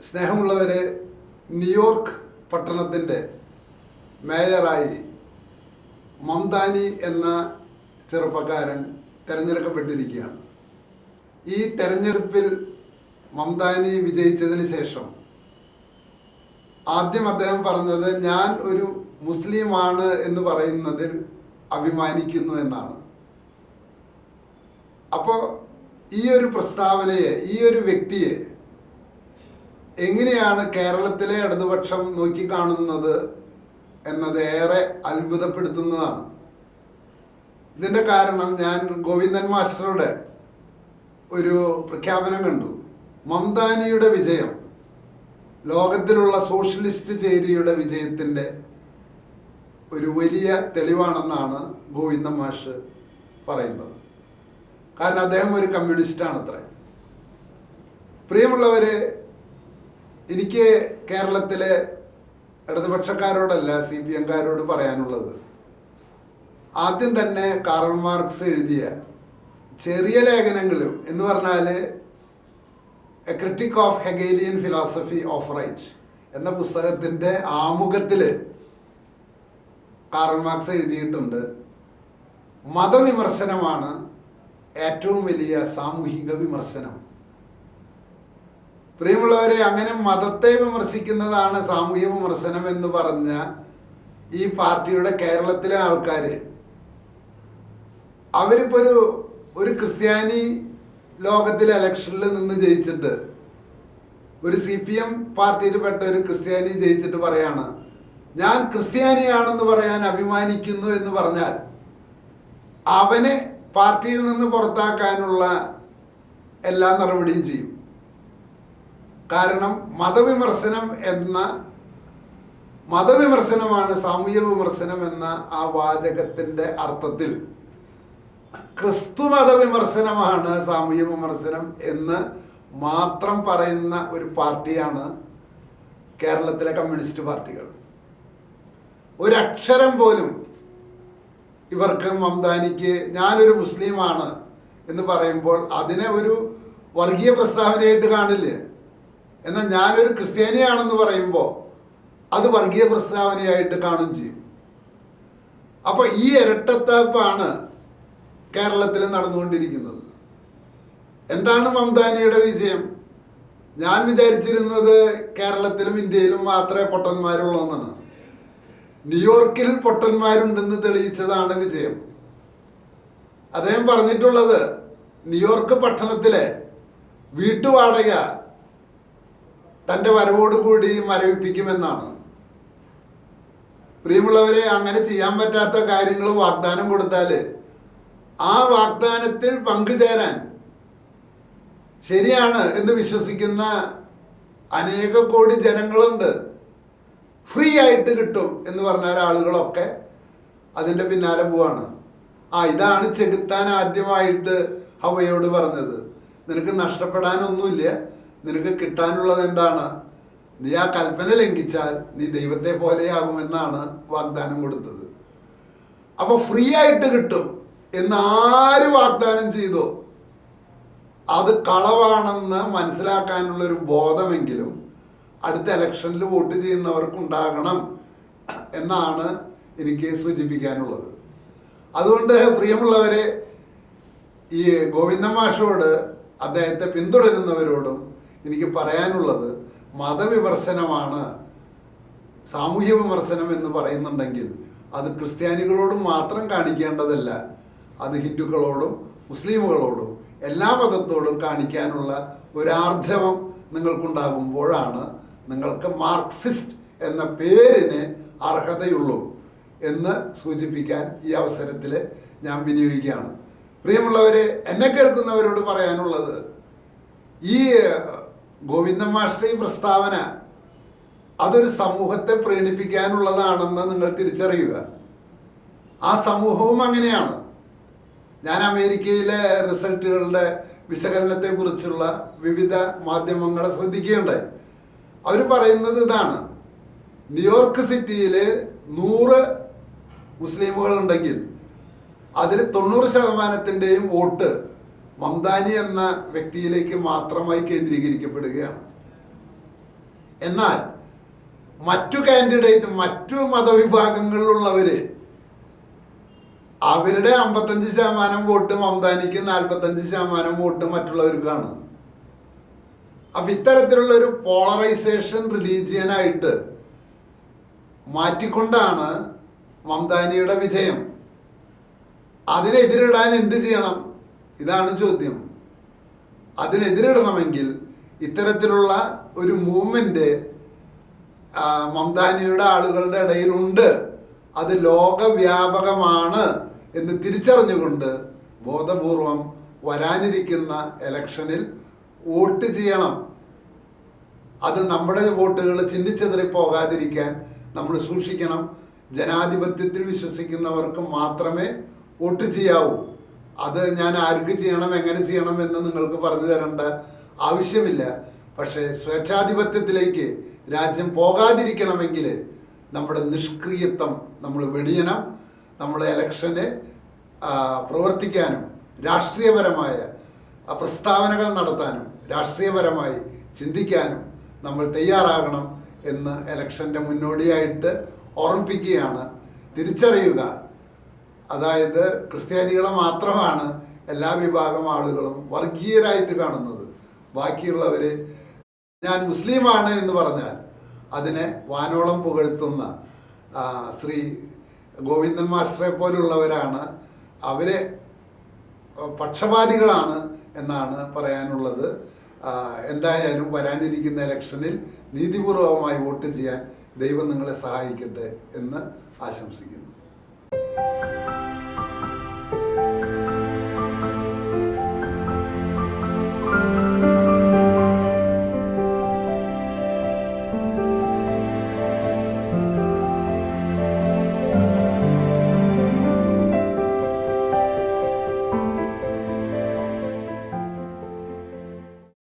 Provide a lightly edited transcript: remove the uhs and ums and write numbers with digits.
സ്നേഹമുള്ളവരെ, ന്യൂയോർക്ക് പട്ടണത്തിൻ്റെ മേയറായി മംദാനി എന്ന ചെറുപ്പക്കാരൻ തിരഞ്ഞെടുക്കപ്പെട്ടിരിക്കുകയാണ്. ഈ തെരഞ്ഞെടുപ്പിൽ മംദാനി വിജയിച്ചതിന് ശേഷം ആദ്യം അദ്ദേഹം പറഞ്ഞത്, ഞാൻ ഒരു മുസ്ലിമാണ് എന്ന് പറയുന്നതിൽ അഭിമാനിക്കുന്നു എന്നാണ്. അപ്പോൾ ഈ ഒരു പ്രസ്താവനയെ, ഈ ഒരു വ്യക്തിയെ എങ്ങനെയാണ് കേരളത്തിലെ ഇടതുപക്ഷം നോക്കിക്കാണുന്നത് എന്നത് ഏറെ അത്ഭുതപ്പെടുത്തുന്നതാണ്. ഇതിൻ്റെ കാരണം, ഞാൻ ഗോവിന്ദൻ മാസ്റ്ററുടെ ഒരു പ്രഖ്യാപനം കണ്ടു. മംദാനിയുടെ വിജയം ലോകത്തിലുള്ള സോഷ്യലിസ്റ്റ് ചേരിയുടെ വിജയത്തിൻ്റെ ഒരു വലിയ തെളിവാണെന്നാണ് ഗോവിന്ദൻ മാഷ് പറയുന്നത്. കാരണം അദ്ദേഹം ഒരു കമ്മ്യൂണിസ്റ്റാണത്രേ. പ്രിയമുള്ളവരെ, എനിക്ക് കേരളത്തിലെ ഇടതുപക്ഷക്കാരോടല്ല CPM-കാരോട് പറയാനുള്ളത്, ആദ്യം തന്നെ കാറൽ മാർക്സ് എഴുതിയ ചെറിയ ലേഖനങ്ങളും എന്ന് പറഞ്ഞാൽ a critique of Hegelian philosophy of right എന്ന പുസ്തകത്തിൻ്റെ ആമുഖത്തിൽ കാറൽ മാർക്സ് എഴുതിയിട്ടുണ്ട്, മതവിമർശനമാണ് ഏറ്റവും വലിയ സാമൂഹിക വിമർശനം. പ്രിയമുള്ളവരെ, അങ്ങനെ മതത്തെ വിമർശിക്കുന്നതാണ് സാമൂഹിക വിമർശനം എന്ന് പറഞ്ഞ ഈ പാർട്ടിയുടെ കേരളത്തിലെ ആൾക്കാർ, അവരിപ്പോൾ ഒരു ക്രിസ്ത്യാനി ലോകത്തിലെ ഇലക്ഷനിൽ നിന്ന് ജയിച്ചിട്ട്, ഒരു CPM പാർട്ടിയിൽപ്പെട്ട ഒരു ക്രിസ്ത്യാനി ജയിച്ചിട്ട് പറയാണ്, ഞാൻ ക്രിസ്ത്യാനിയാണെന്ന് പറയാൻ അഭിമാനിക്കുന്നു എന്ന് പറഞ്ഞാൽ അവനെ പാർട്ടിയിൽ നിന്ന് പുറത്താക്കാനുള്ള എല്ലാ നടപടിയും ചെയ്യും. കാരണം മതവിമർശനമാണ് സാമൂഹ്യ വിമർശനം എന്ന ആ വാചകത്തിൻ്റെ അർത്ഥത്തിൽ ക്രിസ്തു മതവിമർശനമാണ് സാമൂഹ്യ വിമർശനം എന്ന് മാത്രം പറയുന്ന ഒരു പാർട്ടിയാണ് കേരളത്തിലെ കമ്മ്യൂണിസ്റ്റ് പാർട്ടികൾ. ഒരക്ഷരം പോലും ഇവർക്ക്, മംദാനിക്ക് ഞാനൊരു മുസ്ലിമാണ് എന്ന് പറയുമ്പോൾ അതിനെ ഒരു വർഗീയ പ്രസ്താവനയായിട്ട് കാണില്ലേ. എന്നാൽ ഞാനൊരു ക്രിസ്ത്യാനിയാണെന്ന് പറയുമ്പോൾ അത് വർഗീയ പ്രസ്താവനയായിട്ട് കാണും ചെയ്യും. അപ്പോൾ ഈ ഇരട്ടത്താപ്പാണ് കേരളത്തിൽ നടന്നുകൊണ്ടിരിക്കുന്നത്. എന്താണ് മംദാനിയുടെ വിജയം? ഞാൻ വിചാരിച്ചിരുന്നത് കേരളത്തിലും ഇന്ത്യയിലും മാത്രമേ പൊട്ടന്മാരുള്ളൂ എന്നാണ്. ന്യൂയോർക്കിൽ പൊട്ടന്മാരുണ്ടെന്ന് തെളിയിച്ചതാണ് വിജയം. അദ്ദേഹം പറഞ്ഞിട്ടുള്ളത്, ന്യൂയോർക്ക് പട്ടണത്തിലെ വീട്ടുവാടക തൻ്റെ വരവോടുകൂടി മരവിപ്പിക്കുമെന്നാണ്. പ്രിയമുള്ളവരെ, അങ്ങനെ ചെയ്യാൻ പറ്റാത്ത കാര്യങ്ങൾ വാഗ്ദാനം കൊടുത്താൽ ആ വാഗ്ദാനത്തിൽ പങ്കുചേരാൻ ശരിയാണ് എന്ന് വിശ്വസിക്കുന്ന അനേക കോടി ജനങ്ങളുണ്ട്. ഫ്രീ ആയിട്ട് കിട്ടും എന്ന് പറഞ്ഞാൽ ആളുകളൊക്കെ അതിൻ്റെ പിന്നാലെ പോവാണ്. ഇതാണ് ചെകുത്താൻ ആദ്യമായിട്ട് ഹവ്വയോട് പറഞ്ഞത്, നിനക്ക് നഷ്ടപ്പെടാനൊന്നുമില്ല, നിനക്ക് കിട്ടാനുള്ളത് എന്താണ്? നീ ആ കൽപ്പന ലംഘിച്ചാൽ നീ ദൈവത്തെ പോലെയാകുമെന്നാണ് വാഗ്ദാനം കൊടുത്തത്. അപ്പോൾ ഫ്രീ ആയിട്ട് കിട്ടും എന്നാര് വാഗ്ദാനം ചെയ്തോ അത് കളവാണെന്ന് മനസ്സിലാക്കാനുള്ളൊരു ബോധമെങ്കിലും അടുത്ത ഇലക്ഷനിൽ വോട്ട് ചെയ്യുന്നവർക്കുണ്ടാകണം എന്നാണ് എനിക്ക് സൂചിപ്പിക്കാനുള്ളത്. അതുകൊണ്ട് പ്രിയമുള്ളവരെ, ഈ ഗോവിന്ദൻ മാഷോട്, അദ്ദേഹത്തെ പിന്തുടരുന്നവരോടും എനിക്ക് പറയാനുള്ളത്, മതവിമർശനമാണ് സാമൂഹ്യ വിമർശനം എന്ന് പറയുന്നുണ്ടെങ്കിൽ അത് ക്രിസ്ത്യാനികളോടും മാത്രം കാണിക്കേണ്ടതല്ല, അത് ഹിന്ദുക്കളോടും മുസ്ലിമുകളോടും എല്ലാ മതത്തോടും കാണിക്കാനുള്ള ഒരാർജവം നിങ്ങൾക്കുണ്ടാകുമ്പോഴാണ് നിങ്ങൾക്ക് മാർക്സിസ്റ്റ് എന്ന പേരിന് അർഹതയുള്ളൂ എന്ന് സൂചിപ്പിക്കാൻ ഈ അവസരത്തിൽ ഞാൻ വിനിയോഗിക്കുകയാണ്. പ്രിയമുള്ളവരെ, എന്നെ കേൾക്കുന്നവരോട് പറയാനുള്ളത്, ഈ ഗോവിന്ദൻ മാസ്റ്റർ ഈ പ്രസ്താവന അതൊരു സമൂഹത്തെ പ്രീണിപ്പിക്കാനുള്ളതാണെന്ന് നിങ്ങൾ തിരിച്ചറിയുക. ആ സമൂഹവും അങ്ങനെയാണ്. ഞാൻ അമേരിക്കയിലെ റിസൾട്ടുകളുടെ വിശകലനത്തെക്കുറിച്ചുള്ള വിവിധ മാധ്യമങ്ങളെ ശ്രദ്ധിക്കുകയുണ്ടായി. അവർ പറയുന്നത് ഇതാണ്, ന്യൂയോർക്ക് സിറ്റിയിൽ 100 മുസ്ലിമുകളുണ്ടെങ്കിൽ അതിൽ 90%-ൻ്റെയും വോട്ട് മംദാനി എന്ന വ്യക്തിയിലേക്ക് മാത്രമായി കേന്ദ്രീകരിക്കപ്പെടുകയാണ്. എന്നാൽ മറ്റു കാൻഡിഡേറ്റ്, മറ്റു മതവിഭാഗങ്ങളിലുള്ളവർ അവരുടെ 55% വോട്ട് മമതാനിക്ക്, 45% വോട്ട് മറ്റുള്ളവർക്കാണ്. അപ്പം ഇത്തരത്തിലുള്ള ഒരു പോളറൈസേഷൻ റിലീജിയനായിട്ട് മാറ്റിക്കൊണ്ടാണ് മമതാനിയുടെ വിജയം. അതിനെതിരിടാൻ എന്ത് ചെയ്യണം? ഇതാണ് ചോദ്യം. അതിനെതിരിടണമെങ്കിൽ ഇത്തരത്തിലുള്ള ഒരു മൂവ്മെൻറ്റ് മമതാനിയുടെ ആളുകളുടെ ഇടയിലുണ്ട്, അത് ലോകവ്യാപകമാണ് എന്ന് തിരിച്ചറിഞ്ഞുകൊണ്ട് ബോധപൂർവം വരാനിരിക്കുന്ന ഇലക്ഷനിൽ വോട്ട് ചെയ്യണം. അത് നമ്മുടെ വോട്ടുകൾ ചിന്തിച്ചെതിരെ പോകാതിരിക്കാൻ നമ്മൾ സൂക്ഷിക്കണം. ജനാധിപത്യത്തിൽ വിശ്വസിക്കുന്നവർക്ക് മാത്രമേ വോട്ട് ചെയ്യാവൂ. അത് ഞാൻ ആർക്ക് ചെയ്യണം, എങ്ങനെ ചെയ്യണം എന്ന് നിങ്ങൾക്ക് പറഞ്ഞു തരേണ്ട ആവശ്യമില്ല. പക്ഷേ സ്വേച്ഛാധിപത്യത്തിലേക്ക് രാജ്യം പോകാതിരിക്കണമെങ്കിൽ നമ്മുടെ നിഷ്ക്രിയത്വം നമ്മൾ വെടിയണം. നമ്മൾ ഇലക്ഷന് പ്രവർത്തിക്കാനും രാഷ്ട്രീയപരമായ പ്രസ്താവനകൾ നടത്താനും രാഷ്ട്രീയപരമായി ചിന്തിക്കാനും നമ്മൾ തയ്യാറാകണം എന്ന് ഇലക്ഷൻ്റെ മുന്നോടിയായിട്ട് ഓർമ്മിപ്പിക്കുകയാണ്. തിരിച്ചറിയുക, അതായത് ക്രിസ്ത്യാനികളെ മാത്രമാണ് എല്ലാ വിഭാഗം ആളുകളും വർഗീയരായിട്ട് കാണുന്നത്. ബാക്കിയുള്ളവർ, ഞാൻ മുസ്ലിമാണ് എന്ന് പറഞ്ഞാൽ അതിനെ വാനോളം പുകഴ്ത്തുന്ന ശ്രീ ഗോവിന്ദൻ മാസ്റ്ററെ പോലുള്ളവരാണ്. അവരെ പക്ഷപാതികളാണ് എന്നാണ് പറയാനുള്ളത്. എന്തായാലും വരാനിരിക്കുന്ന ഇലക്ഷനിൽ നീതിപൂർവമായി വോട്ട് ചെയ്യാൻ ദൈവം നിങ്ങളെ സഹായിക്കട്ടെ എന്ന് ആശംസിക്കുന്നു.